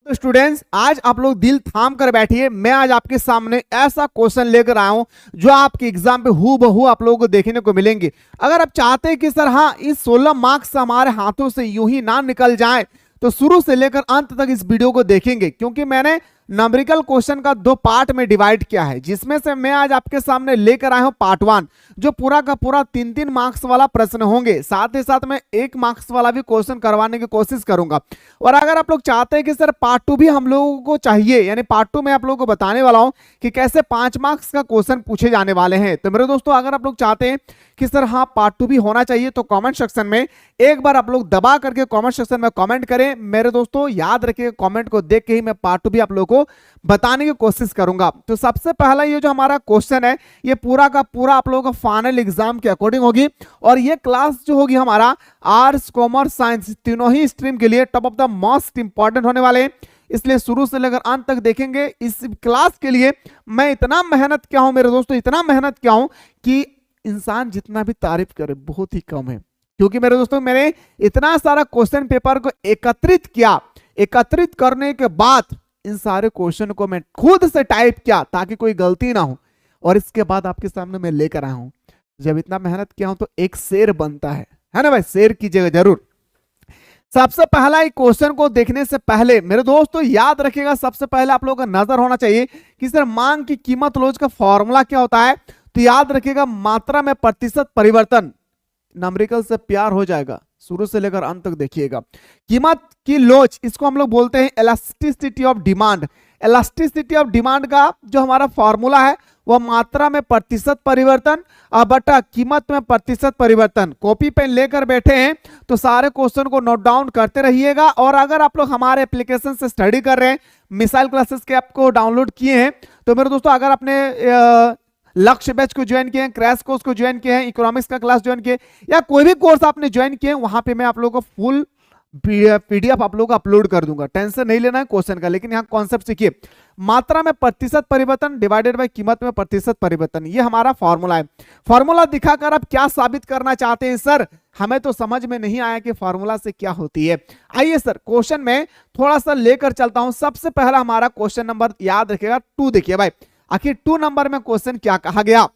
तो स्टूडेंट्स, आज आप लोग दिल थाम कर बैठिए। मैं आज आपके सामने ऐसा क्वेश्चन लेकर आया हूं जो आपके एग्जाम पे हूबहू आप लोगों को देखने को मिलेंगे। अगर आप चाहते हैं कि सर हाँ, इस 16 मार्क्स हमारे हाथों से यूं ही ना निकल जाए, तो शुरू से लेकर अंत तक इस वीडियो को देखेंगे, क्योंकि मैंने न्यूमेरिकल क्वेश्चन का 2 पार्ट में डिवाइड किया है, जिसमें से मैं आज आपके सामने लेकर आया हूं पार्ट 1, जो पूरा का पूरा 3-3 मार्क्स वाला प्रश्न होंगे। साथ ही साथ मैं 1 मार्क्स वाला भी क्वेश्चन करवाने की कोशिश करूंगा। और अगर आप लोग चाहते हैं कि सर पार्ट 2 भी हम लोगों को चाहिए, यानी पार्ट 2 में आप लोगों को बताने वाला हूं कि कैसे 5 मार्क्स का क्वेश्चन पूछे जाने वाले हैं। तो मेरे दोस्तों, अगर आप लोग चाहते हैं कि सर हाँ पार्ट 2 भी होना चाहिए, तो कमेंट सेक्शन में एक बार आप लोग दबा करके कमेंट सेक्शन में कमेंट करें। मेरे दोस्तों, याद रखिए, कमेंट को देख के ही मैं पार्ट 2 भी आप लोगों को बताने की कोशिश करूंगा। तो सबसे पहला ये जो हमारा क्वेश्चन है, ये पूरा का पूरा आप लोगों का फाइनल एग्जाम के अकॉर्डिंग होगी। और ये क्लास जो होगी हमारा आर्ट्स, कॉमर्स, साइंस तीनों ही स्ट्रीम के लिए top of the most important होने वाले हैं, इसलिए शुरू से लेकर अंत तक देखेंगे। इस क्लास के लिए मैं इतना मेहनत किया हूं मेरे दोस्तों, इतना मेहनत किया हूं कि इंसान जितना भी तारीफ करे बहुत ही कम है। क्योंकि मेरे दोस्तों, मैंने इतना सारा क्वेश्चन पेपर को एकत्रित किया, एकत्रित करने के बाद इन सारे क्वेश्चन को मैं खुद से टाइप किया ताकि कोई गलती ना हो, और इसके बाद आपके सामने मैं लेकर आया हूं। जब इतना मेहनत किया हूं तो एक शेर बनता है ना भाई, शेर कीजिएगा जरूर। सबसे पहला एक क्वेश्चन को देखने से पहले मेरे दोस्तों याद रखिएगा, सबसे पहले आप लोगों का नजर होना चाहिए कि सर मांग की कीमत लोच का फॉर्मूला क्या होता है। तो याद रखिएगा, मात्रा में प्रतिशत परिवर्तन। न्यूमेरिकल से प्यार हो जाएगा, शुरू से लेकर अंत तक देखिएगा। कीमत की लोच, इसको हम लोग बोलते हैं elasticity of demand. Elasticity of demand का जो हमारा फॉर्मूला है वह मात्रा में प्रतिशत परिवर्तन बटा कीमत में प्रतिशत परिवर्तन। कॉपी पेन लेकर बैठे हैं तो सारे क्वेश्चन को नोट डाउन करते रहिएगा। और अगर आप लोग हमारे एप्लीकेशन से स्टडी कर रहे हैं, मिसाइल क्लासेस के ऐप को डाउनलोड किए हैं, तो मेरे दोस्तों अगर आपने लक्ष्य बैच को ज्वाइन किए हैं, क्रैश कोर्स को ज्वाइन किए हैं, इकोनॉमिक्स का क्लास ज्वाइन किए, या कोई भी कोर्स आपने ज्वाइन किए, वहां पे मैं आप लोगों को फुल पीडीएफ आप लोगों को अपलोड कर दूंगा। टेंशन नहीं लेना है क्वेश्चन का, लेकिन यहाँ कॉन्सेप्ट सीखिए। मात्रा में प्रतिशत परिवर्तन डिवाइडेड बाय कीमत में प्रतिशत परिवर्तन, ये हमारा फॉर्मूला है। फॉर्मूला दिखाकर आप क्या साबित करना चाहते हैं? सर हमें तो समझ में नहीं आया कि फॉर्मूला से क्या होती है। आइए सर क्वेश्चन में थोड़ा सा लेकर चलता हूं। सबसे पहला हमारा क्वेश्चन नंबर याद रखिएगा 2। देखिए भाई, आखिर 2 नंबर में क्वेश्चन क्या कहा गया।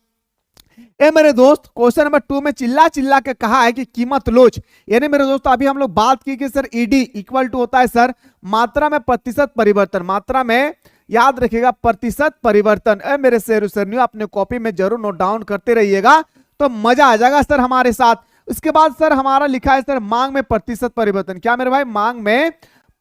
ए मेरे दोस्त, क्वेश्चन नंबर 2 में चिल्ला चिल्ला के कहा है कि कीमत लोच, यानी मेरे दोस्त अभी हम लोग बात की कि सर ईडी इक्वल टू होता है सर मात्रा में प्रतिशत परिवर्तन। मात्रा में याद रखिएगा प्रतिशत परिवर्तन। ए मेरे शेरनियों, अपने कॉपी में जरूर नोट डाउन करते रहिएगा तो मजा आ जाएगा सर हमारे साथ। उसके बाद सर हमारा लिखा है सर मांग में प्रतिशत परिवर्तन। क्या मेरे भाई, मांग में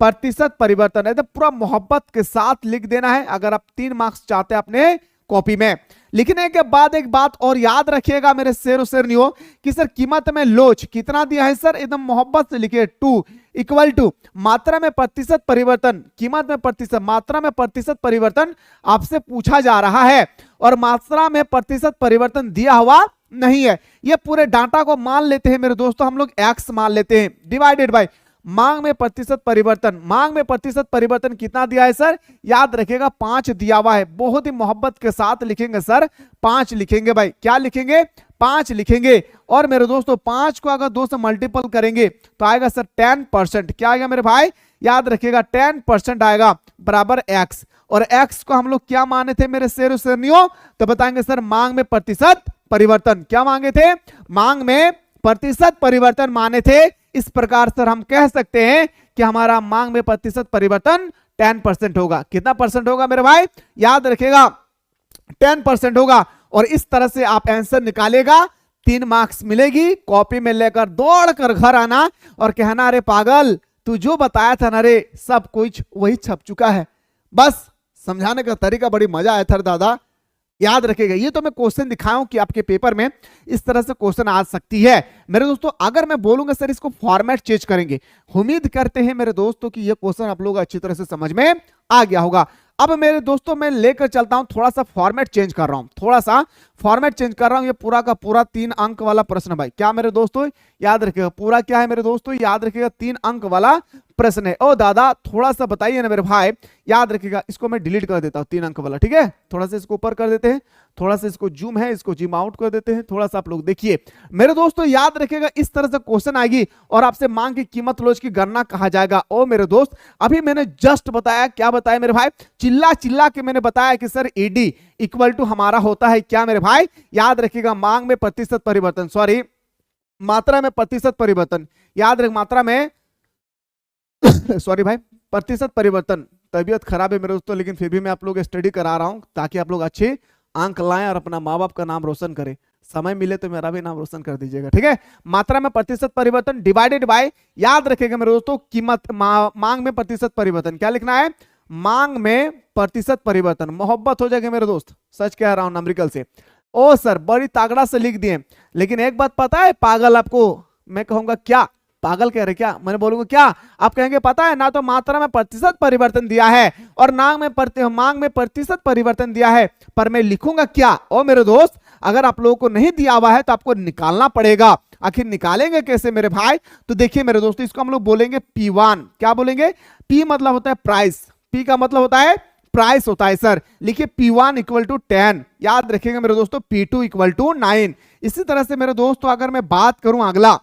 प्रतिशत परिवर्तन है तो पूरा मोहब्बत के साथ लिख देना है। अगर आप 3 मार्क्स चाहते हैं अपने कॉपी में। लिखने के बाद एक बात और याद रखिएगा मेरे शेरनियों कि सर कीमत में लोच कितना दिया है सर, एकदम मोहब्बत से लिखिए 2 इक्वल टू मात्रा में प्रतिशत परिवर्तन, कीमत में प्रतिशत, मात्रा में प्रतिशत परिवर्तन आपसे पूछा जा रहा है और मात्रा में प्रतिशत परिवर्तन दिया हुआ नहीं है। ये पूरे डाटा को मान लेते हैं मेरे दोस्तों, हम लोग एक्स मान लेते हैं, डिवाइडेड बाय मांग में प्रतिशत परिवर्तन। मांग में प्रतिशत परिवर्तन कितना दिया है सर, याद रखिएगा 5 दिया हुआ है। बहुत ही मोहब्बत के साथ लिखेंगे सर, 5 लिखेंगे भाई। क्या लिखेंगे? 5 लिखेंगे। और मेरे दोस्तों 5 को अगर 2 से मल्टीपल करेंगे तो आएगा सर 10%। क्या आएगा मेरे भाई, याद रखिएगा 10% आएगा बराबर एक्स। और एक्स को हम लोग क्या माने थे मेरे शेरनियों, तो बताएंगे सर मांग में प्रतिशत परिवर्तन। क्या मांगे थे? मांग में प्रतिशत परिवर्तन माने थे। इस प्रकार सर हम कह सकते हैं कि हमारा मांग में प्रतिशत परिवर्तन 10% होगा। कितना परसेंट होगा मेरे भाई, याद रखिएगा 10% होगा। और इस तरह से आप आंसर निकालेगा, 3 मार्क्स मिलेगी। कॉपी में लेकर दौड़ कर घर आना और कहना अरे पागल, तू जो बताया था ना रे, सब कुछ वही छप चुका है। बस समझाने का तरीका बड़ी मजा आया था दादा। याद रखिएगा, ये तो मैं क्वेश्चन दिखाऊं कि आपके पेपर में इस तरह से क्वेश्चन आ सकती है। मेरे दोस्तों अगर मैं बोलूंगा सर इसको फॉर्मेट चेंज करेंगे, उम्मीद करते हैं मेरे दोस्तों कि ये क्वेश्चन आप लोग अच्छी तरह से समझ में आ गया होगा। अब मेरे दोस्तों मैं लेकर चलता हूं, थोड़ा सा फॉर्मेट चेंज कर रहा हूं, थोड़ा सा फॉर्मेट चेंज कर रहा हूं। ये पूरा का पूरा 3 अंक वाला प्रश्न भाई। क्या मेरे दोस्तों, याद रखिएगा पूरा क्या है मेरे दोस्तों, याद रखिएगा 3 अंक वाला प्रश्न है। ओ दादा थोड़ा सा बताइए ना मेरे भाई, याद रखिएगा इसको मैं डिलीट कर देता हूं 3 अंक वाला, ठीक है। थोड़ा सा इसको ऊपर कर देते हैं, थोड़ा सा इसको जूम है इसको जूम आउट कर देते हैं, थोड़ा सा आप लोग देखिए मेरे दोस्तों। याद रखिएगा इस तरह से क्वेश्चन आएगी और आपसे मांग की कीमत लोच की गणना कहा जाएगा। ओ मेरे दोस्त अभी मैंने जस्ट बताया, क्या बताया मेरे भाई, चिल्ला चिल्ला के मैंने बताया कि सर ईडी इक्वल टू हमारा होता है क्या मेरे भाई, याद रखिएगा मांग में प्रतिशत परिवर्तन, सॉरी मात्रा में प्रतिशत परिवर्तन, याद रख मात्रा में सॉरी भाई प्रतिशत परिवर्तन। तबीयत खराब है मेरे दोस्तों, लेकिन फिर भी मैं आप लोग स्टडी करा रहा हूं ताकि आप लोग अच्छे अंक लाएं और अपना माँ बाप का नाम रोशन करें। समय मिले तो मेरा भी नाम रोशन कर दीजिएगा, ठीक है। मात्रा में प्रतिशत परिवर्तन डिवाइडेड बाय, याद रखिएगा मेरे दोस्तों कीमत मांग में प्रतिशत परिवर्तन, क्या लिखना है, मांग में प्रतिशत परिवर्तन। मोहब्बत हो जाएगी मेरे दोस्त, सच कह रहा हूं नंबरिकल से। ओ सर बड़ी तागड़ा से लिख दिए, लेकिन एक बात पता है पागल आपको, मैं कहूंगा क्या पागल कह रहे क्या, मैंने बोलूंगा क्या, आप कहेंगे पता है ना तो मात्रा में प्रतिशत परिवर्तन दिया है और मांग में प्रतिशत परिवर्तन दिया है, पर मैं लिखूंगा क्या। ओ मेरे दोस्त अगर आप लोगों को नहीं दिया हुआ है तो आपको निकालना पड़ेगा। आखिर निकालेंगे कैसे मेरे भाई, तो देखिए मेरे दोस्तों इसको हम लोग बोलेंगे P1, क्या बोलेंगे, P मतलब होता है प्राइस, P का मतलब होता है प्राइस होता है सर। लिखिए P1 इक्वल टू 10, याद रखिएगा मेरे दोस्तों P2 इक्वल टू 9। इसी तरह से मेरे दोस्तों अगर मैं बात करूं अगला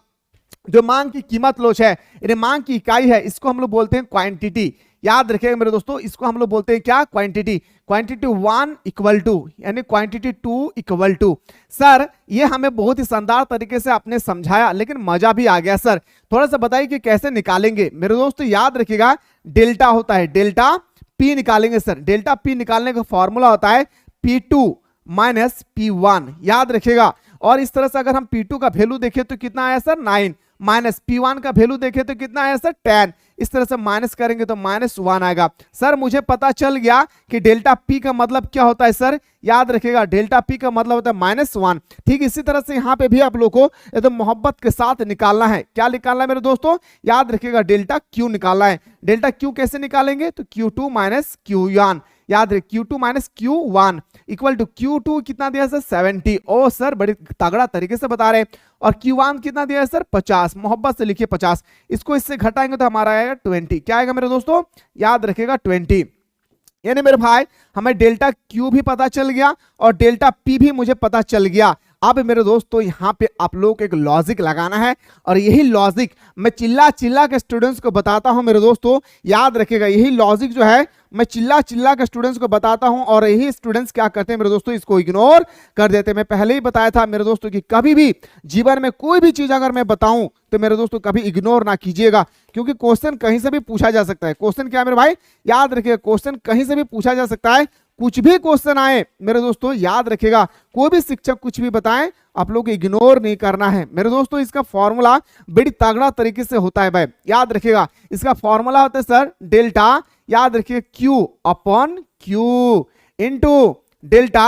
जो मांग की कीमत लोच है, मांग की इकाई है, इसको हम लोग बोलते हैं क्वांटिटी। याद रखिएगा मेरे दोस्तों इसको हम लोग बोलते हैं क्या, क्वांटिटी। क्वांटिटी 1 इक्वल टू यानी क्वांटिटी 2 इक्वल टू। सर ये हमें बहुत ही शानदार तरीके से आपने समझाया, लेकिन मजा भी आ गया सर। थोड़ा सा बताइए कि कैसे निकालेंगे मेरे दोस्तों। याद रखिएगा डेल्टा होता है, डेल्टा P निकालेंगे सर। डेल्टा P निकालने का फॉर्मूला होता है P2 माइनस P1, याद रखिएगा। और इस तरह से अगर हम P2 का वैल्यू देखें तो कितना आया सर 9, माइनस P1 का वैल्यू देखें तो कितना आया सर 10, इस तरह से माइनस करेंगे तो -1 आएगा। सर मुझे पता चल गया कि डेल्टा P का मतलब क्या होता है सर, याद रखिएगा डेल्टा P का मतलब होता है -1। ठीक इसी तरह से यहाँ पे भी आप लोग को एकदम मोहब्बत के साथ निकालना है, क्या निकालना है मेरे दोस्तों, याद रखिएगा डेल्टा Q निकालना है। डेल्टा Q कैसे निकालेंगे, तो Q2 माइनस Q1, याद रखिए Q2 minus Q1 equal to Q2 कितना दिया सर 70। ओ सर बड़ी तगड़ा तरीके से बता रहे हैं। और Q1 कितना दिया है सर 50, मोहब्बत से लिखिए 50, इसको इससे घटाएंगे तो हमारा आएगा 20, क्या आएगा मेरे दोस्तों, याद रखिएगा 20। यानी मेरे भाई हमें डेल्टा Q भी पता चल गया और डेल्टा P भी मुझे पता चल गया। अब मेरे दोस्तों यहाँ पे आप लोगों को एक लॉजिक लगाना है और यही लॉजिक मैं चिल्ला चिल्ला के स्टूडेंट्स को बताता हूं मेरे दोस्तों। याद रखिएगा यही लॉजिक जो है मैं चिल्ला चिल्ला के स्टूडेंट्स को बताता हूं और यही स्टूडेंट्स क्या करते हैं मेरे दोस्तों, इसको इग्नोर कर देते हैं। मैं पहले ही बताया था मेरे दोस्तों कि कभी भी जीवन में कोई भी चीज अगर मैं बताऊं तो मेरे दोस्तों कभी इग्नोर ना कीजिएगा, क्योंकि क्वेश्चन कहीं से भी पूछा जा सकता है। क्वेश्चन क्या है मेरे भाई, याद रखिएगा क्वेश्चन कहीं से भी पूछा जा सकता है, कुछ भी क्वेश्चन आए मेरे दोस्तों याद रखिएगा, कोई भी शिक्षक कुछ भी बताएं आप लोग इग्नोर नहीं करना है मेरे दोस्तों। इसका फॉर्मूला बड़ी तगड़ा तरीके से होता है भाई, याद रखिएगा इसका फॉर्मूला होता है सर डेल्टा, याद रखिए Q upon Q into delta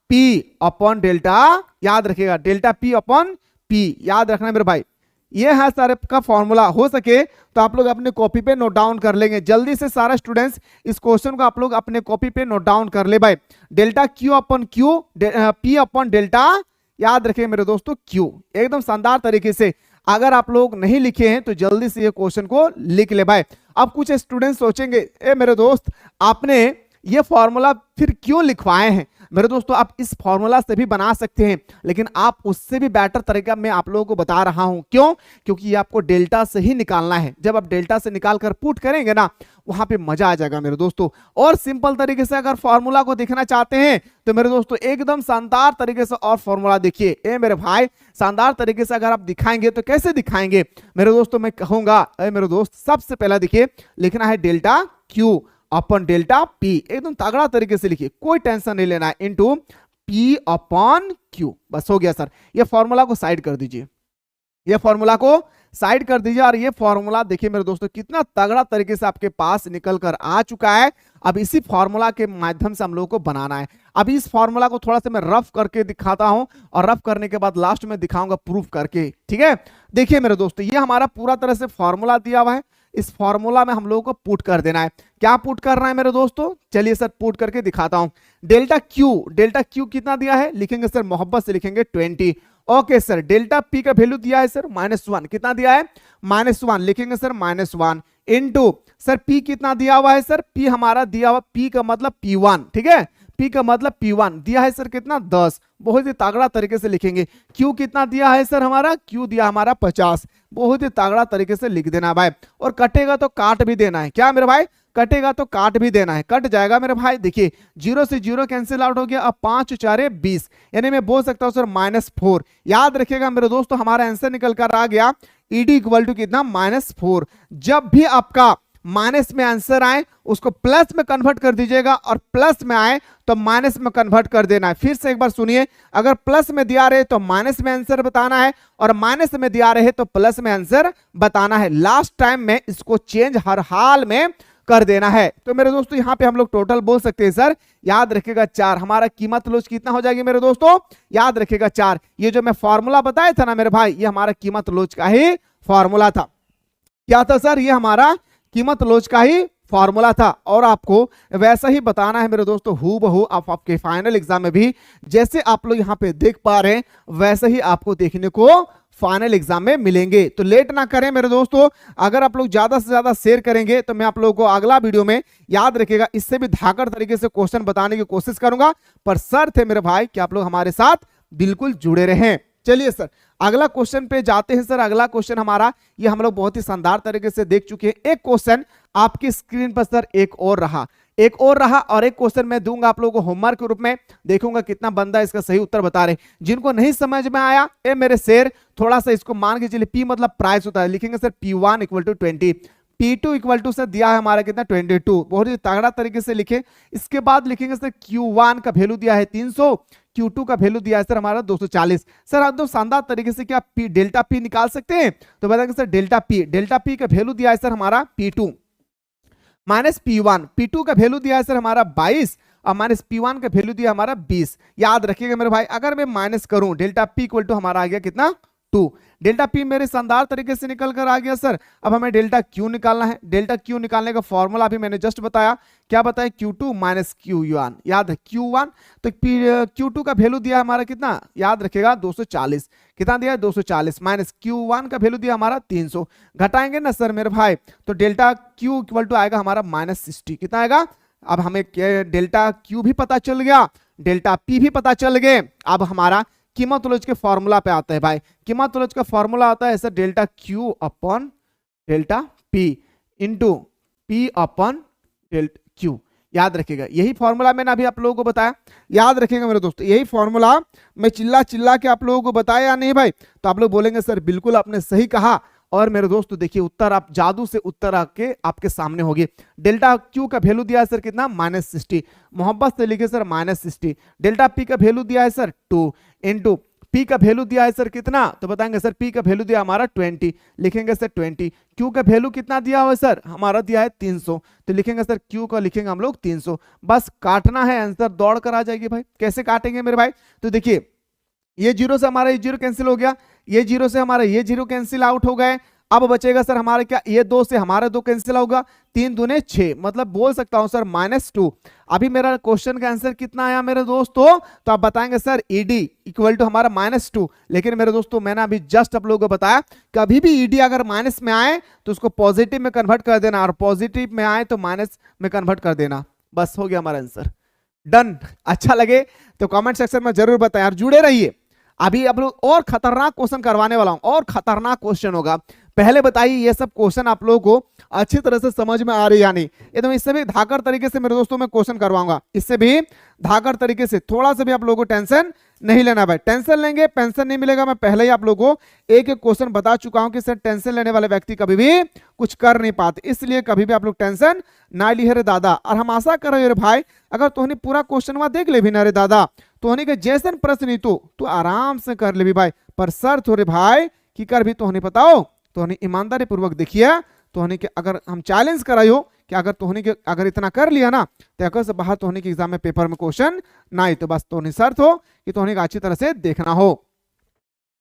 P upon delta, याद रखिएगा डेल्टा P अपॉन P, याद रखना मेरे भाई। ये है सर का फॉर्मूला, हो सके तो आप लोग अपने कॉपी पे नोट डाउन कर लेंगे। जल्दी से सारे स्टूडेंट्स इस क्वेश्चन को आप लोग अपने कॉपी पे नोट डाउन कर ले भाई। Delta Q upon Q P upon delta, याद रखिए मेरे दोस्तों Q, एकदम शानदार तरीके से। अगर आप लोग नहीं लिखे हैं तो जल्दी से ये क्वेश्चन को लिख ले भाई। अब कुछ स्टूडेंट सोचेंगे ए मेरे दोस्त आपने ये फॉर्मूला फिर क्यों लिखवाए हैं। मेरे दोस्तों आप इस फॉर्मूला से भी बना सकते हैं, लेकिन आप उससे भी बेटर तरीका मैं आप लोगों को बता रहा हूं। क्यों, क्योंकि ये आपको डेल्टा से ही निकालना है। जब आप डेल्टा से निकाल कर पुट करेंगे ना वहां पे मजा आ जाएगा मेरे दोस्तों। और सिंपल तरीके से अगर फॉर्मूला को देखना चाहते हैं तो मेरे दोस्तों एकदम शानदार तरीके से और फॉर्मूला देखिए। ए मेरे भाई शानदार तरीके से अगर आप दिखाएंगे तो कैसे दिखाएंगे मेरे दोस्तों, मैं कहूंगा मेरे दोस्त सबसे पहला देखिए लिखना है delta Q upon delta P, एकदम तगड़ा तरीके से लिखिए, कोई टेंशन नहीं लेना है, इनटू P अपॉन Q, बस हो गया सर। ये फॉर्मूला को साइड कर दीजिए, ये फॉर्मूला को साइड कर दीजिए। और ये फॉर्मूला देखिए मेरे दोस्तों कितना तगड़ा तरीके से आपके पास निकल कर आ चुका है। अब इसी फॉर्मूला के माध्यम से हम लोगों को बनाना है। अब इस फॉर्मूला को थोड़ा सा मैं रफ करके दिखाता हूं और रफ करने के बाद लास्ट में दिखाऊंगा प्रूफ करके, ठीक है। देखिए मेरे दोस्तों ये हमारा पूरा तरह से फॉर्मूला दिया हुआ है, इस फॉर्मूला में हम लोगों को पुट कर देना है। क्या पुट करना है मेरे दोस्तों, चलिए सर पुट करके दिखाता हूं। डेल्टा Q कितना दिया है, लिखेंगे सर मोहब्बत से लिखेंगे 20, ओके सर, डेल्टा पी का वैल्यू दिया है सर -1, कितना दिया है -1, लिखेंगे सर -1 इनटू सर पी कितना दिया हुआ है सर, पी हमारा दिया हुआ, पी का मतलब P1, ठीक है, पी का मतलब P1 दिया है सर कितना 10, बहुत ही तगड़ा तरीके से लिखेंगे। क्यू कितना दिया है सर हमारा, क्यू दिया हमारा 50, बहुत ही तगड़ा तरीके से लिख देना भाई। और कटेगा तो काट भी देना है, क्या मेरे भाई, कटेगा तो काट भी देना है, कट जाएगा मेरे भाई। देखिए 0 से 0 कैंसिल आउट हो गया, अब 5 4 20, यानी मैं बोल सकता हूं सर -4। याद रखिएगा मेरे दोस्तों, हमारा आंसर निकल कर आ गया ईडी इक्वल टू कितना -4। जब भी आपका माइनस में आंसर आए उसको प्लस में कन्वर्ट कर दीजिएगा, और प्लस में आए तो माइनस में कन्वर्ट कर देना है। फिर से एक बार सुनिए, अगर प्लस में दिया रहे तो माइनस में आंसर बताना है, और माइनस में दिया रहे तो प्लस में आंसर बताना है। लास्ट टाइम में इसको चेंज हर हाल में कर देना है। तो मेरे दोस्तों यहाँ पे हम लोग टोटल बोल सकते हैं सर, याद रखिएगा 4, हमारा कीमत लोच कितना हो जाएगी मेरे दोस्तों, याद रखिएगा 4। ये जो मैं फॉर्मूला बताया था ना मेरे भाई, ये हमारा कीमत लोच का ही फॉर्मूला था। क्या था सर, ये हमारा कीमत लोच का ही फॉर्मूला था, और आपको वैसा ही बताना है मेरे दोस्तों, हूबहू आप आपके फाइनल एग्जाम में भी जैसे आप लोग यहाँ पे देख पा रहे हैं वैसे ही आपको देखने को फाइनल एग्जाम में मिलेंगे। तो लेट ना करें मेरे दोस्तों, अगर आप लोग ज्यादा से ज्यादा शेयर करेंगे तो मैं आप लोगों को अगला वीडियो में, याद रखिएगा, इससे भी धाकड़ तरीके से क्वेश्चन बताने की कोशिश करूंगा, पर शर्त है मेरे भाई कि आप लोग हमारे साथ बिल्कुल जुड़े रहें। चलिए सर अगला क्वेश्चन पे जाते हैं सर। अगला क्वेश्चन हमारा, ये हम लोग बहुत ही शानदार तरीके से देख चुके हैं। एक क्वेश्चन आपकी स्क्रीन पर सर एक और रहा, और एक क्वेश्चन मैं दूंगा आप लोगों को होमवर्क के रूप में, देखूंगा कितना बंदा इसका सही उत्तर बता रहे। जिनको नहीं समझ में आया ए मेरे शेर, थोड़ा सा इसको मान के चलिए, पी मतलब प्राइस होता है, लिखेंगे sir P1 equal to 20, P2 equal to sir दिया है हमारा कितना 22, बहुत ही तगड़ा तरीके से लिखे। इसके बाद लिखेंगे सर Q1 का वैल्यू दिया है 300, Q2 का वैल्यू दिया है सर हमारा 240। सर आप तो शानदार तरीके से क्या डेल्टा पी निकाल सकते हैं, तो बताएंगे सर डेल्टा पी का वैल्यू दिया है सर हमारा P2 माइनस P1, P2 का वैल्यू दिया है सर हमारा 22, और माइनस P1 का वैल्यू दिया हमारा 20। याद रखिएगा मेरे भाई, अगर मैं माइनस करूं डेल्टा पी इक्वल टू हमारा आ गया कितना 2, डेल्टा पी मेरे शानदार तरीके से निकल कर आ गया सर। अब हमें डेल्टा क्यू निकालना है, डेल्टा क्यू निकालने का फॉर्मूला भी मैंने जस्ट बताया, क्या बताया, Q2 माइनस Q1, याद है Q1, तो Q2 का वैल्यू दिया हमारा कितना, याद रखिएगा 240, कितना दिया 240, माइनस Q1 का वैल्यू दिया हमारा 300, घटाएंगे ना सर मेरे भाई, तो डेल्टा Q इक्वल टू आएगा हमारा -60, कितना आएगा। अब हमें डेल्टा Q भी पता चल गया, डेल्टा P भी पता चल गए। अब हमारा कीमत उलझ के फॉर्मूला पे आता है भाई, कीमत उलझ का फॉर्मूला आता है sir delta Q upon delta P into P upon delta Q। याद रखिएगा, यही फॉर्मूला मैंने अभी आप लोगों को बताया, याद रखिएगा मेरे दोस्तों, यही फॉर्मूला मैं चिल्ला चिल्ला के आप लोगों को बताया या नहीं भाई, तो आप लोग बोलेंगे सर बिल्कुल आपने सही कहा। और मेरे दोस्तों देखिए उत्तर, आप जादू से उत्तर आके आपके सामने होगी। डेल्टा क्यू का वैल्यू दिया है सर कितना -60, मोहब्बत से लिखे सर -60। डेल्टा पी का वैल्यू दिया है सर 2 इंटू पी का वैल्यू दिया है सर कितना, तो बताएंगे सर पी का वैल्यू दिया हमारा 20, लिखेंगे सर 20। क्यू का वैल्यू कितना दिया हुआ है सर, हमारा दिया है 300, तो लिखेंगे सर क्यू का लिखेंगे हम लोग 300। बस काटना है, आंसर दौड़ कर आ जाएगी भाई। कैसे काटेंगे मेरे भाई, तो देखिए ये 0 से हमारा ये 0 कैंसिल हो गया, ये 0 से हमारा ये 0 कैंसिल आउट हो गए। अब बचेगा सर हमारे क्या, ये 2 से हमारा 2 कैंसिल होगा, 3 दूने 6, मतलब बोल सकता हूं सर -2। अभी मेरा क्वेश्चन का आंसर कितना आया मेरे दोस्तों, तो आप बताएंगे सर ईडी इक्वल टू हमारा -2। लेकिन मेरे दोस्तों मैंने अभी जस्ट आप लोगों को बताया, कभी भी ईडी अगर माइनस में आए तो उसको पॉजिटिव में कन्वर्ट कर देना, और पॉजिटिव में आए तो माइनस में कन्वर्ट कर देना। बस हो गया हमारा आंसर, डन। अच्छा लगे तो कमेंट सेक्शन में जरूर बताएं, और जुड़े रहिए। अभी आप लोग और खतरनाक क्वेश्चन करवाने वाला हूं, और खतरनाक क्वेश्चन होगा। पहले बताइए ये सब क्वेश्चन आप लोगों को अच्छी तरह से समझ में आ रही या नहीं। ये तो इससे भी धाकड़ तरीके से मेरे दोस्तों मैं क्वेश्चन करवाऊंगा, इससे भी धाकड़ तरीके से, थोड़ा सा भी आप लोगों को टेंशन नहीं लेना भाई। टेंशन लेंगे पेंशन नहीं मिलेगा। मैं पहले ही आप लोगों को एक एक क्वेश्चन बता चुका हूं कि सर टेंशन लेने वाले व्यक्ति कभी भी कुछ कर नहीं पाते, इसलिए कभी भी आप लोग टेंशन ना ली रे दादा। और हम आशा कर रहे हैं भाई, अगर तोहनी पूरा क्वेश्चन वहां देख ले भी ना रे दादा, तोहनी के जैसन प्रश्न तो आराम से कर ले भी भाई। पर सर थोड़े भाई की कर भी तोहनी बताओ, तोहनी ईमानदारी पूर्वक देखिए, तोहनी के अगर हम चैलेंज कराइयो कि अगर तोहनी के अगर इतना कर लिया ना, तो अगर से बाहर तोहनी के एग्जाम में पेपर में क्वेश्चन ना आई, तो बस तोहनी शर्त हो कि तोहनी का अच्छी तरह से देखना हो।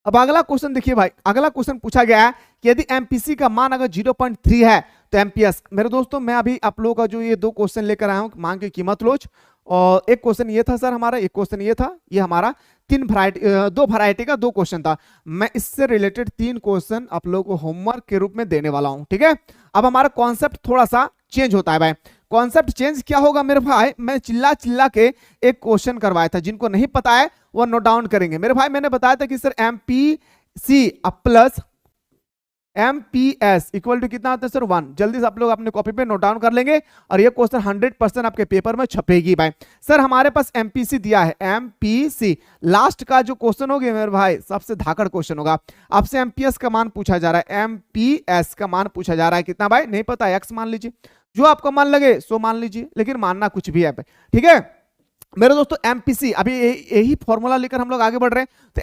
अब अगला क्वेश्चन देखिए भाई, अगला क्वेश्चन पूछा गया है कि यदि एमपीसी का मान अगर 0.3 है तो एमपीएस। मेरे दोस्तों मैं अभी आप लोगों का जो ये 2 क्वेश्चन लेकर आया हूं, मान की कीमत लोच और एक क्वेश्चन ये था सर हमारा, एक क्वेश्चन ये था, ये हमारा दो वैरायटी का दो क्वेश्चन था। मैं इससे रिलेटेड 3 क्वेश्चन आप लोगों को होमवर्क के रूप में देने वाला हूं, ठीक है। अब हमारा कॉन्सेप्ट थोड़ा सा चेंज होता है भाई। कॉन्सेप्ट चेंज क्या होगा मेरे भाई, मैं चिल्ला चिल्ला के एक क्वेश्चन करवाया था, जिनको नहीं पता है वो नोट डाउन करेंगे मेरे भाई। मैंने बताया था कि sir MPC plus MPS equal to कितना होता है सर 1। जल्दी से आप लोग अपने कॉपी पे नोट डाउन कर लेंगे और ये क्वेश्चन 100% आपके पेपर में छपेगी भाई। सर हमारे पास MPC दिया है, MPC लास्ट का जो क्वेश्चन होगा मेरे भाई सबसे धाकड़ क्वेश्चन होगा। आपसे MPS का मान पूछा जा रहा है, MPS का मान पूछा जा रहा है कितना भाई, नहीं पता, X मान लीजिए, जो आपको मान लगे सो मान लीजिए, लेकिन मानना कुछ भी है भाई, ठीक है मेरे दोस्तों। MPC अभी यही फॉर्मूला लेकर हम लोग आगे बढ़ रहे हैं। तो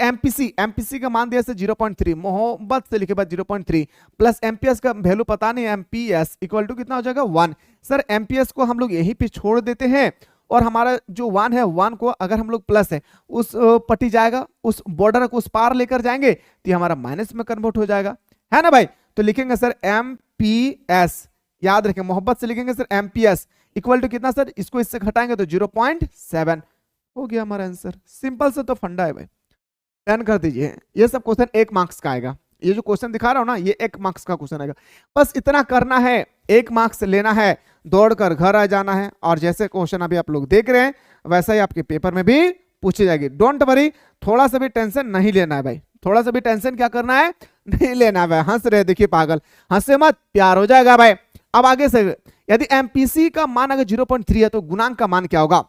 MPC का मान दिया से 0.3, मोहब्बत से लिखे बाद 0.3 प्लस MPS का वैल्यू पता नहीं, MPS इक्वल टू कितना हो जाएगा 1। सर MPS को हम लोग यहीं पे छोड़ देते हैं और हमारा जो 1 है 1 को अगर हम लोग प्लस है उस पट्टी जाएगा, उस बॉर्डर को उस पार लेकर जाएंगे तो ये हमारा माइनस में कन्वर्ट हो जाएगा, है ना भाई। तो लिखेंगे सर MPS, याद रखें मोहब्बत से लिखेंगे सर MPS इक्वल टू कितना सर, इसको इससे घटाएंगे तो 0.7 हो गया हमारा आंसर। सिंपल से तो फंडा है भाई, डन कर दीजिए। ये सब क्वेश्चन 1 मार्क्स का आएगा, ये जो क्वेश्चन दिखा रहा हूं ना ये 1 मार्क्स का क्वेश्चन आएगा। बस इतना करना है, 1 मार्क्स लेना है, दौड़कर घर आ जाना है और जैसे क्वेश्चन अभी आप लोग देख रहे हैं वैसा ही आपके पेपर में भी पूछी जाएगी। डोंट वरी, थोड़ा सा भी टेंशन नहीं लेना है भाई, थोड़ा सा भी टेंशन क्या करना है नहीं लेना है भाई। हंस रहे देखिए पागल, हंसे मत, प्यार हो जाएगा भाई। अब आगे से यदि MPC का मान अगर 0.3 है तो गुणांक का मान क्या होगा।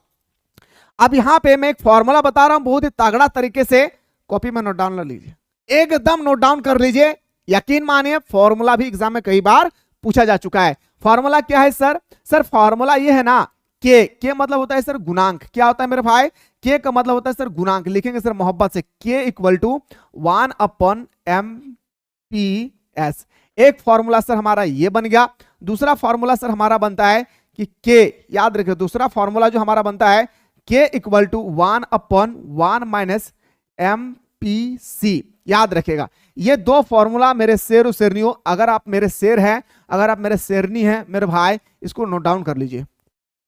अब यहां पे मैं एक फॉर्मूला बता रहा हूं, बहुत ही तगड़ा तरीके से कॉपी में नोट डाउन कर लीजिए, एकदम नोट डाउन कर लीजिए। यकीन मानिए फॉर्मूला भी एग्जाम में कई बार पूछा जा चुका है। फॉर्मूला क्या है सर, सर फॉर्मूला ये है ना, के मतलब होता है सर गुणांक। क्या होता है मेरे भाई, के का मतलब होता है सर गुणांक। लिखेंगे सर मोहब्बत से के इक्वल टू 1/MPS। एक फॉर्मूला सर हमारा ये बन गया। दूसरा फॉर्मूला सर हमारा बनता है कि के, याद रखिए दूसरा फॉर्मूला जो हमारा बनता है के इक्वल टू 1/1 - MPC। याद रखेगा ये 2 फॉर्मूला मेरे शेर और शेरनियों, अगर आप मेरे शेर हैं, अगर आप मेरे शेरनी हैं मेरे भाई, इसको नोट डाउन कर लीजिए।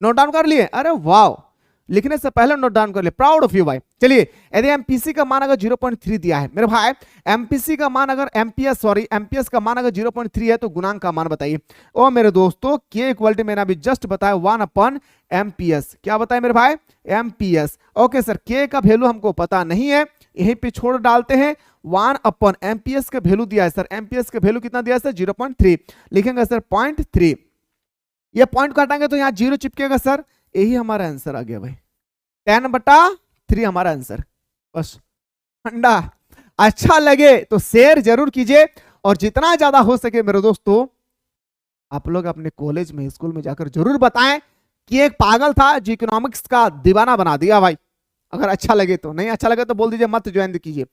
नोट डाउन कर लिए, अरे वाह, लिखने से पहले नोट डाउन कर लिए, प्राउड ऑफ यू भाई। चलिए यदि MPC का मान अगर 0.3 दिया है मेरे भाई, MPC का मान अगर MPS का मान अगर 0.3 है तो गुणांक का मान बताइए। ओ मेरे दोस्तों के इक्वल टू मैंने अभी जस्ट बताया 1/MPS। क्या बताया मेरे भाई, MPS। ओके सर, के का वैल्यू हमको पता नहीं है, यहीं पे छोड़ डालते हैं। 1/MPS का वैल्यू दिया है सर, MPS का वैल्यू कितना दिया है सर 0.3, लिखेंगे सर 0.3। ये पॉइंट काटेंगे तो यहाँ 0 चिपकेगा सर, यही हमारा आंसर आ गया भाई, 10/3 हमारा आंसर। बस ठंडा, अच्छा लगे तो शेयर जरूर कीजिए और जितना ज्यादा हो सके मेरे दोस्तों आप लोग अपने कॉलेज में स्कूल में जाकर जरूर बताएं कि एक पागल था जो इकोनॉमिक्स का दीवाना बना दिया भाई। अगर अच्छा लगे तो, नहीं अच्छा लगे तो बोल दीजिए मत ज्वाइन कीजिए,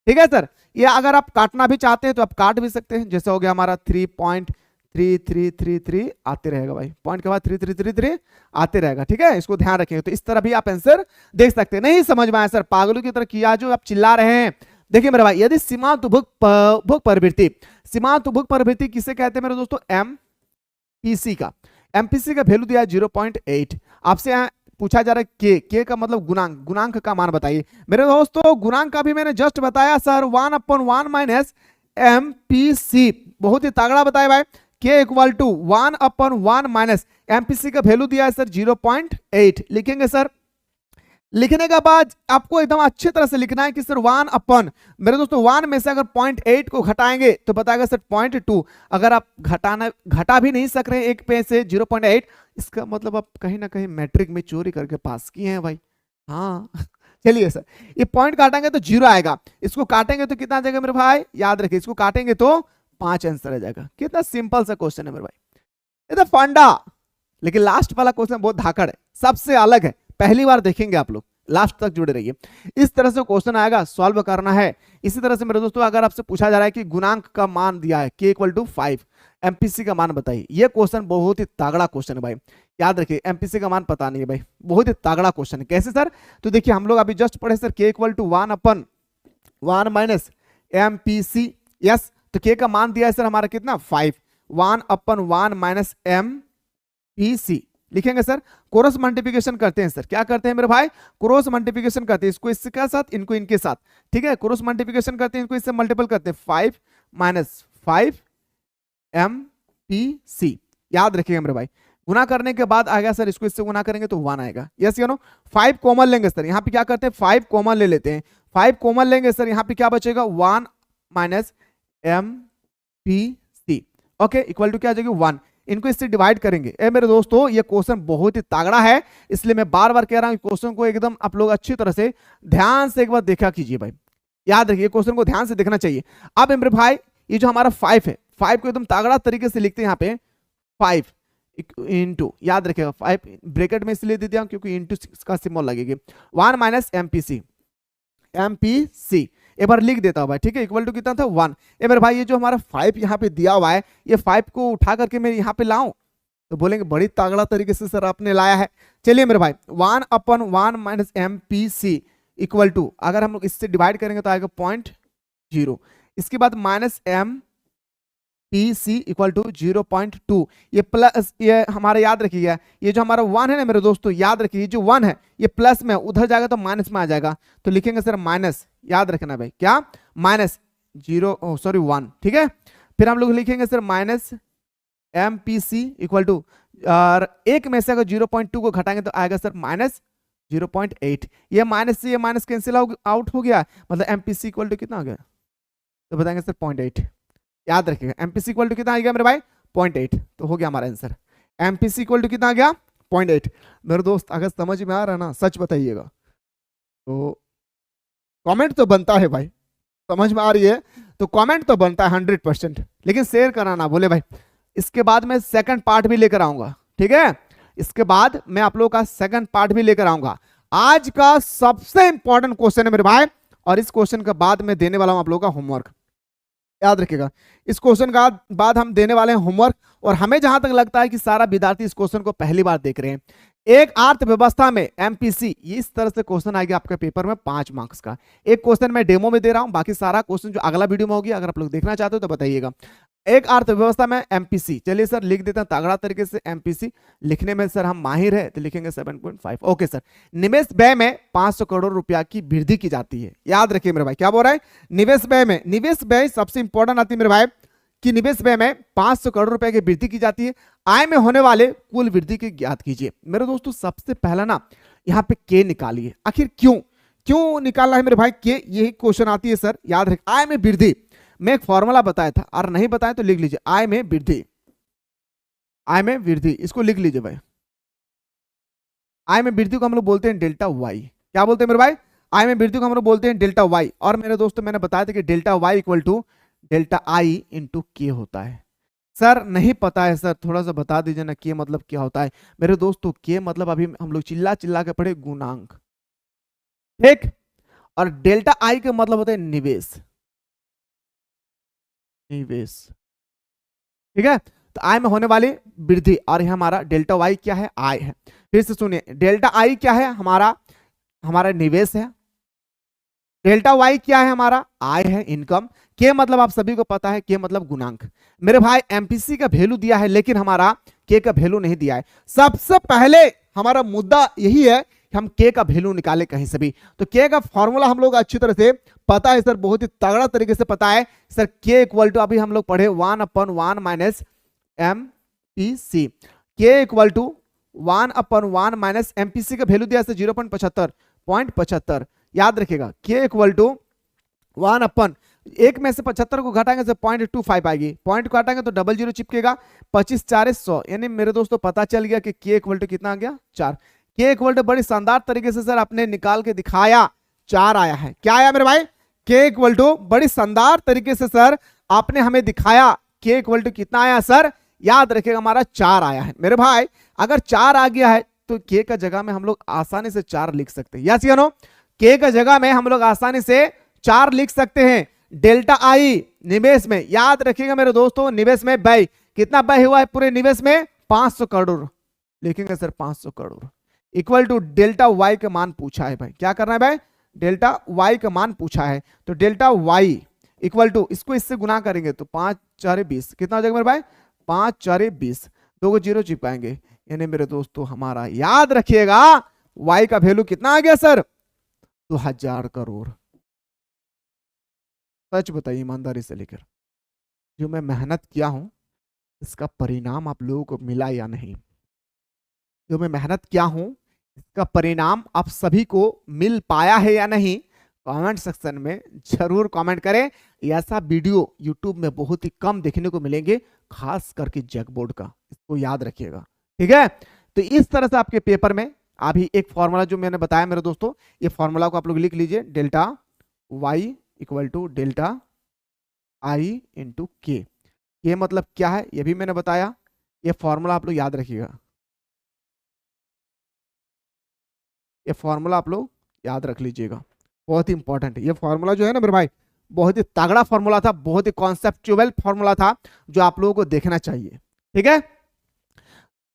ठीक है सर। ये अगर आप काटना भी चाहते हैं तो आप काट भी सकते हैं, जैसे हो गया हमारा 3.3333 आते रहेगा भाई, पॉइंट के बाद 3333 आते रहेगा, ठीक है, इसको ध्यान रखेंगे। तो इस तरह भी आप आंसर देख सकते हैं। नहीं समझ में आया सर, पागलों की तरह किया जो आप चिल्ला रहे हैं। देखिए मेरे भाई, यदि सीमांत भुग प्रवृत्ति, सीमांत भुग प्रवृत्ति किसे कहते हैं मेरे दोस्तों, MPC का। MPC का वैल्यू दिया है 0.8। आपसे पूछा जा रहा है के का मतलब गुणांक, गुणांक का मान बताइए मेरे दोस्तों। गुणांक का भी मैंने जस्ट बताया सर 1/1 - MPC, बहुत ही तगड़ा बताया भाई। के इक्वल टू 1/1 - MPC का वैल्यू दिया है सर 0.8। लिखेंगे सर, लिखने के बाद आपको एकदम अच्छी तरह से लिखना है कि सर 1/, मेरे दोस्तों 1 में से अगर 0.8 को घटाएंगे तो बताएगा सर 0.2। अगर आप घटा भी नहीं सक रहे एक पे से 0.8, इसका मतलब आप कहीं ना कहीं मैट्रिक में चोरी करके पास किए हैं भाई। हाँ चलिए सर, ये पॉइंट काटेंगे तो 0 आएगा, इसको काटेंगे तो कितना आ जाएगा मेरे भाई, याद रखिए इसको काटेंगे तो 5 आंसर आ जाएगा। कितना सिंपल सा क्वेश्चन है मेरे भाई, ये तो फंडा। लेकिन लास्ट वाला क्वेश्चन बहुत धाकड़ है, सबसे अलग है, पहली बार देखेंगे आप लोग, लास्ट तक जुड़े रहिए। इस तरह से क्वेश्चन आएगा, सॉल्व करना है। इसी तरह से मेरे दोस्तों अगर आपसे पूछा जा रहा है कि गुणांक का मान दिया है के इक्वल टू 5, MPC का मान बताइए, ये क्वेश्चन बहुत ही तगड़ा क्वेश्चन है भाई। याद रखिए MPC का मान पता नहीं है भाई, बहुत ही तगड़ा क्वेश्चन है। कैसे सर, तो देखिए हम लोग अभी जस्ट पढ़े सर के इक्वल टू 1/1 - MPC। यस, तो के का मान दिया है सर हमारा कितना 5, 1/1 - MPC। लिखेंगे सर क्रॉस मल्टीप्लिकेशन करते हैं सर, क्या करते हैं मेरे भाई, क्रॉस मल्टीप्लिकेशन करते हैं, इसको इसके साथ इनको इनके साथ, ठीक है, क्रॉस मल्टीप्लिकेशन करते हैं, इनको इससे मल्टीपल करते हैं, 5 माइनस 5 MPC, याद रखिएगा मेरे भाई। गुना करने के बाद आएगा सर, इसको इससे गुना करेंगे तो 1 आएगा, यस या नो। 5 कॉमन लेंगे सर, यहाँ पे क्या करते हैं 5 कॉमन ले लेते हैं, 5 कॉमन लेंगे सर, यहाँ पे क्या बचेगा 1 minus MPC, okay, equal to क्या आ जाएगी 1। इनको इससे डिवाइड करेंगे। ए मेरे दोस्तों ये क्वेश्चन बहुत ही तगड़ा है, इसलिए मैं बार बार कह रहा हूं क्वेश्चन को एकदम आप लोग अच्छी तरह से ध्यान से एक बार देखा कीजिए भाई, याद रखिए क्वेश्चन को ध्यान से देखना चाहिए। अब मेरे भाई ये जो हमारा 5 है, 5 को एकदम तगड़ा तरीके से लिखते हैं यहाँ पे 5 इंटू, याद रखिएगा 5 ब्रैकेट में इसलिए दे दिया क्योंकि इंटू का सिंबल लगेगी, 1 माइनस MPC, एक बार लिख देता हूं भाई, ठीक है, इक्वल टू कितना था 1। ए मेरे भाई ये जो हमारा 5 यहाँ पे दिया हुआ है, ये 5 को उठा करके मैं यहाँ पे लाऊं तो बोलेंगे बड़ी तगड़ा तरीके से सर आपने लाया है। चलिए मेरे भाई 1/1 माइनस MPC इक्वल टू, अगर हम लोग इससे डिवाइड करेंगे तो आएगा 0.0, इसके बाद माइनस MPC इक्वल टू 0.2, ये प्लस, ये हमारा याद रखिएगा ये जो हमारा 1 है ना मेरे दोस्तों, याद रखिए जो 1 है ये प्लस में उधर जाएगा तो माइनस में आ जाएगा, तो लिखेंगे सर माइनस, याद रखना भाई क्या माइनस 1, ठीक है। फिर हम लोग लिखेंगे sir minus MPC equal to, और एक में से अगर 0.2 को घटाएंगे तो आएगा सर माइनस 0.8, ये माइनस से ये माइनस कैंसिल आउट हो गया, मतलब MPC इक्वल टू कितना आ गया, तो बताएंगे सर 0.8, याद रखिएगा MPC इक्वल टू कितना आ गया मेरे भाई 0.8, तो हो गया हमारा आंसर। MPC इक्वल टू कितना आ गया 0.8। मेरे दोस्त अगर समझ में आ रहा है ना सच बताइएगा, तो कमेंट तो बनता है भाई, समझ में आ रही है तो कमेंट तो बनता है 100%, लेकिन शेयर करना ना बोले भाई। इसके बाद मैं सेकंड पार्ट भी लेकर आऊंगा, ठीक है, इसके बाद मैं आप लोगों का सेकंड पार्ट भी लेकर आऊंगा। आज का सबसे इंपॉर्टेंट क्वेश्चन है मेरे भाई, और इस क्वेश्चन के बाद मैं देने वाला हूं आप लोगों का होमवर्क, याद रखिएगा इस क्वेश्चन का बाद हम देने वाले हैं होमवर्क। और हमें जहां तक लगता है कि सारा विद्यार्थी इस क्वेश्चन को पहली बार देख रहे हैं, एक अर्थव्यवस्था में MPC, इस तरह से क्वेश्चन आएगा आपके पेपर में 5 मार्क्स का। एक क्वेश्चन मैं डेमो में दे रहा हूं, बाकी सारा क्वेश्चन जो अगला वीडियो में होगी अगर आप लोग देखना चाहते हो तो बताइएगा। एक अर्थव्यवस्था में MPC, चलिए सर लिख देते हैं तगड़ा तरीके से MPC, लिखने में सर हम माहिर है तो लिखेंगे 7.5, ओके सर। निवेश व्यय में 500 करोड़ रुपया की वृद्धि की जाती है, याद रखिए मेरे भाई क्या बोल रहा है, निवेश व्यय में, निवेश व्यय सबसे इंपॉर्टेंट आती है मेरे भाई कि निवेश व्यय में 500 करोड़ रुपए की वृद्धि की जाती है। आय में होने वाले कुल वृद्धि की ज्ञात कीजिए। मेरे दोस्तों सबसे पहला ना यहाँ पे के निकालिए, आखिर क्यों निकालना है मेरे भाई के, यही क्वेश्चन आती है सर, याद रख। आय में वृद्धि, मैं एक फॉर्मूला बताया था, और नहीं बताया तो लिख लीजिए, आय में वृद्धि, आय में वृद्धि, इसको लिख लीजिए भाई। आय में वृद्धि को हम लोग बोलते हैं डेल्टा वाई, क्या बोलते हैं मेरे भाई, आय में वृद्धि को हम लोग बोलते हैं डेल्टा वाई। और मेरे दोस्तों मैंने बताया था कि delta Y equal to delta I into K होता है। सर नहीं पता है सर, थोड़ा सा बता दीजिए ना के मतलब क्या होता है। मेरे दोस्तों के मतलब अभी हम लोग चिल्ला चिल्ला के पढ़े गुणांक, ठीक, और डेल्टा आई का मतलब होता है निवेश, निवेश, ठीक है। तो आय में होने वाली वृद्धि, और यह हमारा डेल्टा वाई क्या है, आय है। फिर से सुनिए, डेल्टा आई क्या है, हमारा निवेश है, डेल्टा वाई क्या है, हमारा आय है, इनकम। के मतलब आप सभी को पता है, के मतलब गुणांक। मेरे भाई एमपीसी का वैल्यू दिया है लेकिन हमारा के का वैल्यू नहीं दिया है। सबसे पहले हमारा मुद्दा यही है कि हम के का वैल्यू निकाले कहीं से भी। तो के का फॉर्मूला हम लोग अच्छी तरह से पता है सर, बहुत ही तगड़ा तरीके से पता है सर। के इक्वल टू अभी हम लोग पढ़े 1/1 माइनस एमपीसी, के इक्वल टू 1/1 माइनस एमपीसी का वैल्यू दिया है 0.75, याद रखिएगा। के इक्वल टू 1/, एक में से 75 को घटाएंगे तो 0.25 आएगी, पॉइंट को घटाएंगे तो 00 चिपकेगा, 25 4 100, यानी मेरे दोस्तों पता चल गया कि के इक्वल टू कितना आ गया 4। के इक्वल टू बड़ी शानदार तरीके से सर आपने निकाल के दिखाया, 4 आया है। क्या आया मेरे भाई, के इक्वल टू बड़ी शानदार तरीके से सर आपने हमें दिखाया। के इक्वल टू कितना आया सर, याद रखिएगा हमारा 4 आया है। मेरे भाई अगर 4 आ गया है तो के का जगह में हम लोग आसानी से 4 लिख सकते हैं, यस या नो। के का जगह में हम लोग आसानी से 4 लिख सकते हैं। डेल्टा आई निवेश में, याद रखिएगा मेरे दोस्तों, निवेश में व्यय कितना व्यय हुआ है पूरे निवेश में 500 करोड़, लिखेंगे sir 500 crore equal to delta Y का मान पूछा है भाई। क्या करना है भाई, डेल्टा वाई का मान पूछा है। तो डेल्टा वाई इक्वल टू, इसको इससे गुना करेंगे तो 5 4 20, कितना हो जाएगा मेरे भाई 5 4 20, 2 को 0 चिपकाएंगे, यानी मेरे दोस्तों हमारा याद रखिएगा y का वैल्यू कितना आ गया सर? 2000 करोड़। सच बताइए ईमानदारी से लेकर, जो मैं मेहनत किया हूं इसका परिणाम आप लोगों को मिला या नहीं? जो मैं मेहनत किया हूं इसका परिणाम आप सभी को मिल पाया है या नहीं? कमेंट सेक्शन में जरूर कमेंट करें। ऐसा वीडियो यूट्यूब में बहुत ही कम देखने को मिलेंगे, खास करके जग बोर्ड का, इसको याद रखिएगा, ठीक है। तो इस तरह से आपके पेपर में अभी एक फॉर्मूला जो मैंने बताया मेरे दोस्तों, ये फॉर्मूला को आप लोग लिख लीजिए, delta Y equal to delta I into K. ये मतलब क्या है ये भी मैंने बताया, ये फॉर्मूला आप लोग याद रखिएगा, ये फॉर्मूला आप लोग याद रख लीजिएगा, बहुत ही इंपॉर्टेंट है। ये फॉर्मूला जो है ना मेरे भाई बहुत ही तगड़ा फॉर्मूला था, बहुत ही कॉन्सेप्चुअल फॉर्मूला था जो आप लोगों को देखना चाहिए, ठीक है।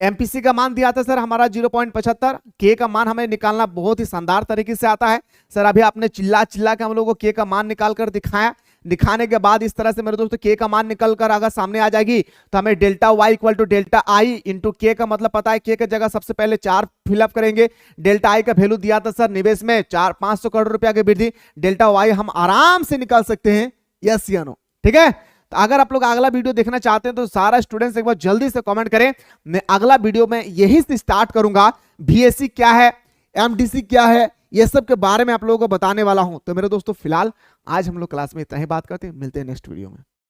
एमपीसी का मान दिया था सर हमारा 0.75, के का मान हमें निकालना बहुत ही शानदार तरीके से आता है सर। अभी आपने चिल्ला चिल्ला के हम लोगों को के का मान निकाल कर दिखाया, दिखाने के बाद इस तरह से मेरे दोस्तों के का मान निकल कर अगर सामने आ जाएगी तो हमें delta Y equal to delta I into K का मतलब पता है, के की जगह सबसे पहले 4 फिलअप करेंगे। डेल्टा आई का वैल्यू दिया था सर निवेश में 500 करोड़ रुपया की वृद्धि, डेल्टा वाई हम आराम से निकाल सकते हैं, यस या नो, ठीक है। तो अगर आप लोग अगला वीडियो देखना चाहते हैं तो सारा स्टूडेंट्स एक बार जल्दी से कमेंट करें। मैं अगला वीडियो में यही से स्टार्ट करूंगा, बीएससी क्या है, एमडीसी क्या है, ये सब के बारे में आप लोगों को बताने वाला हूं। तो मेरे दोस्तों फिलहाल आज हम लोग क्लास में इतना ही बात करते हैं, मिलते हैं नेक्स्ट वीडियो में।